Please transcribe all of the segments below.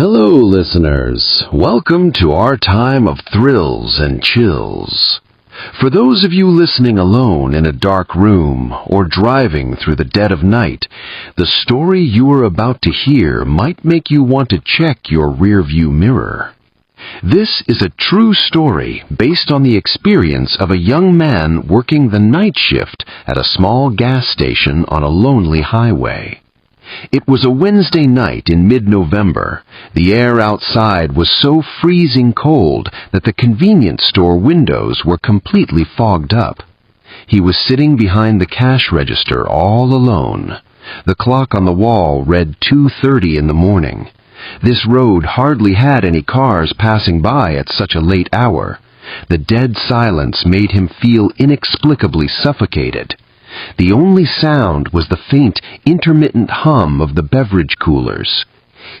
Hello, listeners. Welcome to our time of thrills and chills. For those of you listening alone in a dark room or driving through the dead of night, the story you are about to hear might make you want to check your rearview mirror. This is a true story based on the experience of a young man working the night shift at a small gas station on a lonely highway. It was a Wednesday night in mid-November. The air outside was so freezing cold that the convenience store windows were completely fogged up. He was sitting behind the cash register all alone. The clock on the wall read 2:30 in the morning. This road hardly had any cars passing by at such a late hour. The dead silence made him feel inexplicably suffocated. The only sound was the faint, intermittent hum of the beverage coolers.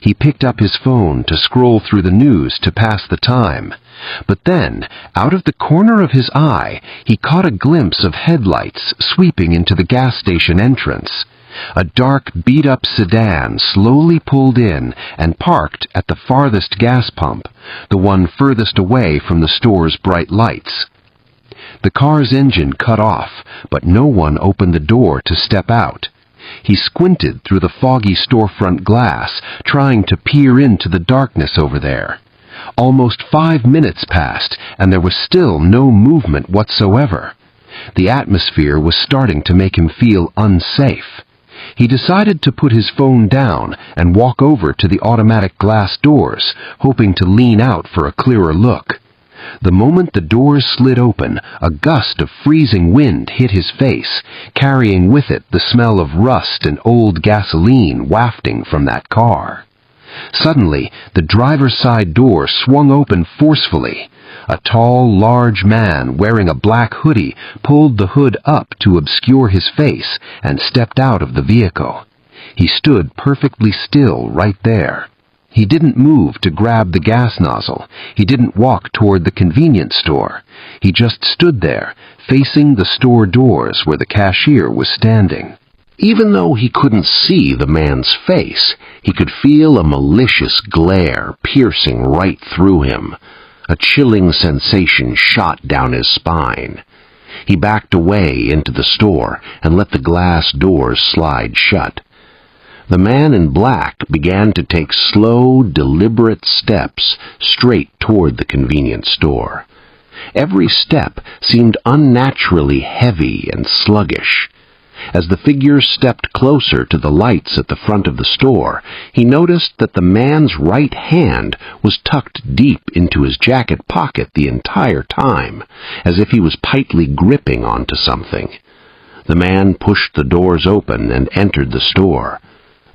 He picked up his phone to scroll through the news to pass the time. But then, out of the corner of his eye, he caught a glimpse of headlights sweeping into the gas station entrance. A dark, beat-up sedan slowly pulled in and parked at the farthest gas pump, the one furthest away from the store's bright lights. The car's engine cut off, but no one opened the door to step out. He squinted through the foggy storefront glass, trying to peer into the darkness over there. Almost 5 minutes passed, and there was still no movement whatsoever. The atmosphere was starting to make him feel unsafe. He decided to put his phone down and walk over to the automatic glass doors, hoping to lean out for a clearer look. The moment the doors slid open, a gust of freezing wind hit his face, carrying with it the smell of rust and old gasoline wafting from that car. Suddenly, the driver's side door swung open forcefully. A tall, large man wearing a black hoodie pulled the hood up to obscure his face and stepped out of the vehicle. He stood perfectly still right there. He didn't move to grab the gas nozzle. He didn't walk toward the convenience store. He just stood there, facing the store doors where the cashier was standing. Even though he couldn't see the man's face, he could feel a malicious glare piercing right through him. A chilling sensation shot down his spine. He backed away into the store and let the glass doors slide shut. The man in black began to take slow, deliberate steps straight toward the convenience store. Every step seemed unnaturally heavy and sluggish. As the figure stepped closer to the lights at the front of the store, he noticed that the man's right hand was tucked deep into his jacket pocket the entire time, as if he was tightly gripping onto something. The man pushed the doors open and entered the store.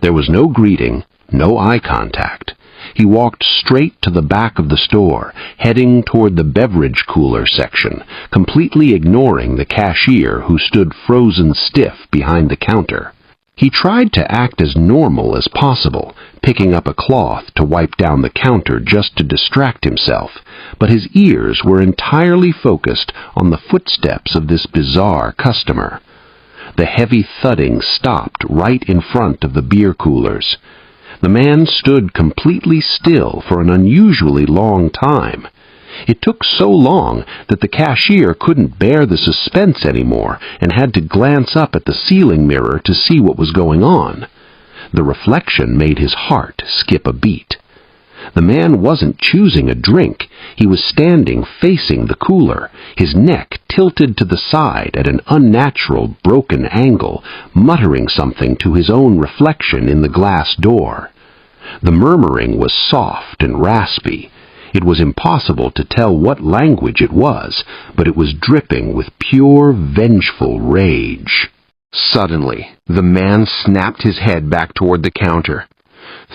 There was no greeting, no eye contact. He walked straight to the back of the store, heading toward the beverage cooler section, completely ignoring the cashier who stood frozen stiff behind the counter. He tried to act as normal as possible, picking up a cloth to wipe down the counter just to distract himself, but his ears were entirely focused on the footsteps of this bizarre customer. The heavy thudding stopped right in front of the beer coolers. The man stood completely still for an unusually long time. It took so long that the cashier couldn't bear the suspense anymore and had to glance up at the ceiling mirror to see what was going on. The reflection made his heart skip a beat. The man wasn't choosing a drink. He was standing facing the cooler, his neck tilted to the side at an unnatural, broken angle, muttering something to his own reflection in the glass door. The murmuring was soft and raspy. It was impossible to tell what language it was, but it was dripping with pure, vengeful rage. Suddenly, the man snapped his head back toward the counter.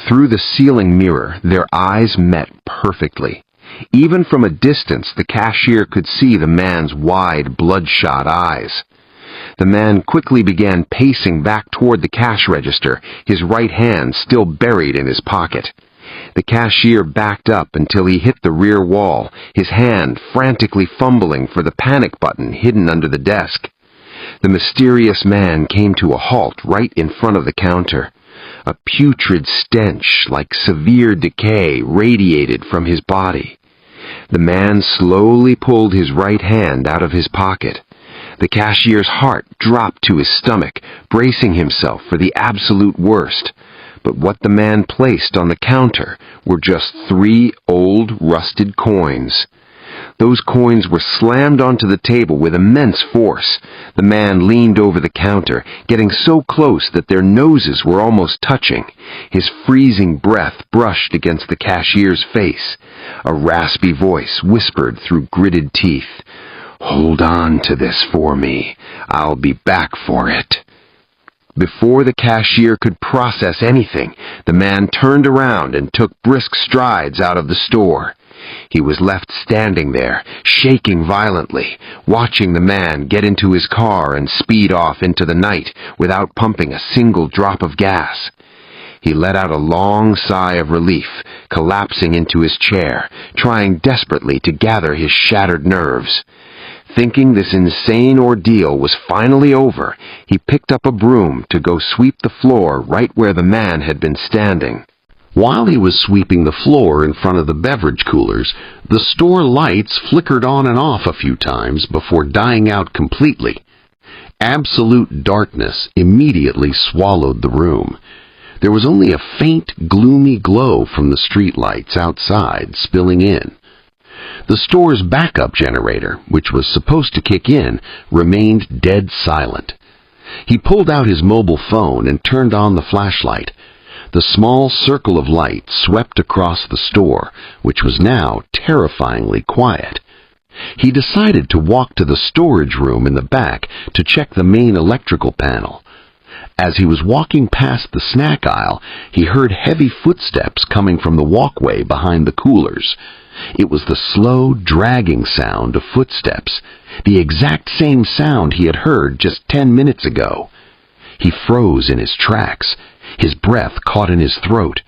Through the ceiling mirror, their eyes met perfectly. Even from a distance, the cashier could see the man's wide, bloodshot eyes. The man quickly began pacing back toward the cash register, his right hand still buried in his pocket. The cashier backed up until he hit the rear wall, his hand frantically fumbling for the panic button hidden under the desk. The mysterious man came to a halt right in front of the counter. A putrid stench like severe decay radiated from his body. The man slowly pulled his right hand out of his pocket. The cashier's heart dropped to his stomach, bracing himself for the absolute worst. But what the man placed on the counter were just 3 old, rusted coins. Those coins were slammed onto the table with immense force. The man leaned over the counter, getting so close that their noses were almost touching. His freezing breath brushed against the cashier's face. A raspy voice whispered through gritted teeth, "Hold on to this for me. I'll be back for it." Before the cashier could process anything, the man turned around and took brisk strides out of the store. He was left standing there, shaking violently, watching the man get into his car and speed off into the night without pumping a single drop of gas. He let out a long sigh of relief, collapsing into his chair, trying desperately to gather his shattered nerves. Thinking this insane ordeal was finally over, he picked up a broom to go sweep the floor right where the man had been standing. While he was sweeping the floor in front of the beverage coolers, the store lights flickered on and off a few times before dying out completely. Absolute darkness immediately swallowed the room. There was only a faint, gloomy glow from the street lights outside spilling in. The store's backup generator, which was supposed to kick in, remained dead silent. He pulled out his mobile phone and turned on the flashlight. The small circle of light swept across the store, which was now terrifyingly quiet. He decided to walk to the storage room in the back to check the main electrical panel. As he was walking past the snack aisle, he heard heavy footsteps coming from the walkway behind the coolers. It was the slow, dragging sound of footsteps, the exact same sound he had heard just 10 minutes ago. He froze in his tracks. His breath caught in his throat.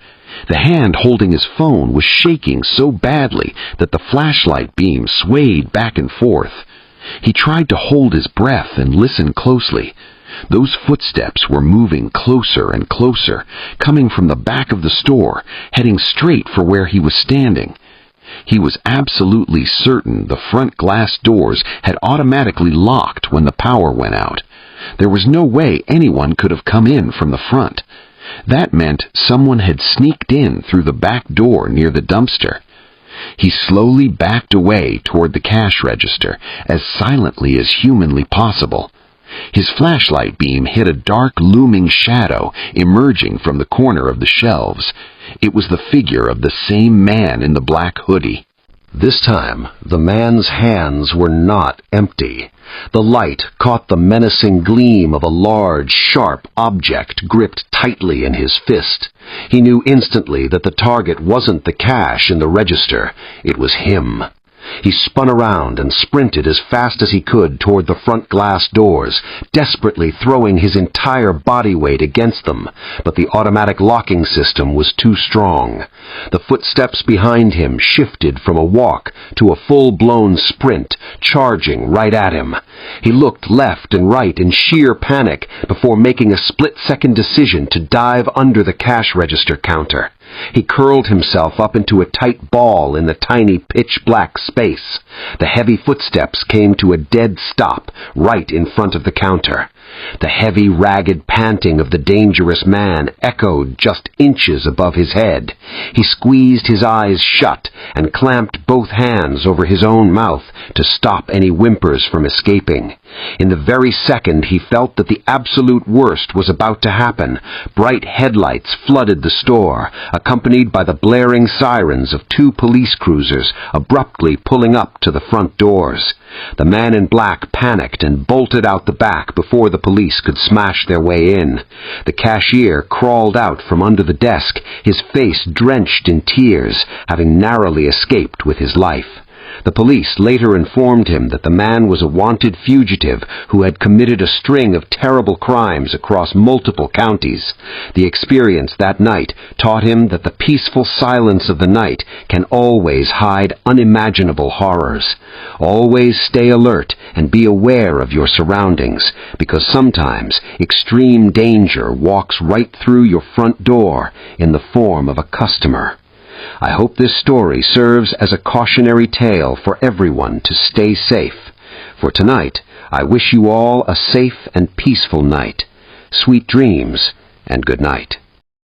The hand holding his phone was shaking so badly that the flashlight beam swayed back and forth. He tried to hold his breath and listen closely. Those footsteps were moving closer and closer, coming from the back of the store, heading straight for where he was standing. He was absolutely certain the front glass doors had automatically locked when the power went out. There was no way anyone could have come in from the front. That meant someone had sneaked in through the back door near the dumpster. He slowly backed away toward the cash register, as silently as humanly possible. His flashlight beam hit a dark, looming shadow emerging from the corner of the shelves. It was the figure of the same man in the black hoodie. This time, the man's hands were not empty. The light caught the menacing gleam of a large, sharp object gripped tightly in his fist. He knew instantly that the target wasn't the cash in the register. It was him. He spun around and sprinted as fast as he could toward the front glass doors, desperately throwing his entire body weight against them, but the automatic locking system was too strong. The footsteps behind him shifted from a walk to a full-blown sprint, charging right at him. He looked left and right in sheer panic before making a split-second decision to dive under the cash register counter. He curled himself up into a tight ball in the tiny pitch-black space. The heavy footsteps came to a dead stop right in front of the counter. The heavy, ragged panting of the dangerous man echoed just inches above his head. He squeezed his eyes shut and clamped both hands over his own mouth to stop any whimpers from escaping. In the very second he felt that the absolute worst was about to happen, bright headlights flooded the store, accompanied by the blaring sirens of 2 police cruisers abruptly pulling up to the front doors. The man in black panicked and bolted out the back before the police could smash their way in. The cashier crawled out from under the desk, his face drenched in tears, having narrowly escaped with his life. The police later informed him that the man was a wanted fugitive who had committed a string of terrible crimes across multiple counties. The experience that night taught him that the peaceful silence of the night can always hide unimaginable horrors. Always stay alert and be aware of your surroundings, because sometimes extreme danger walks right through your front door in the form of a customer. I hope this story serves as a cautionary tale for everyone to stay safe. For tonight, I wish you all a safe and peaceful night. Sweet dreams and good night.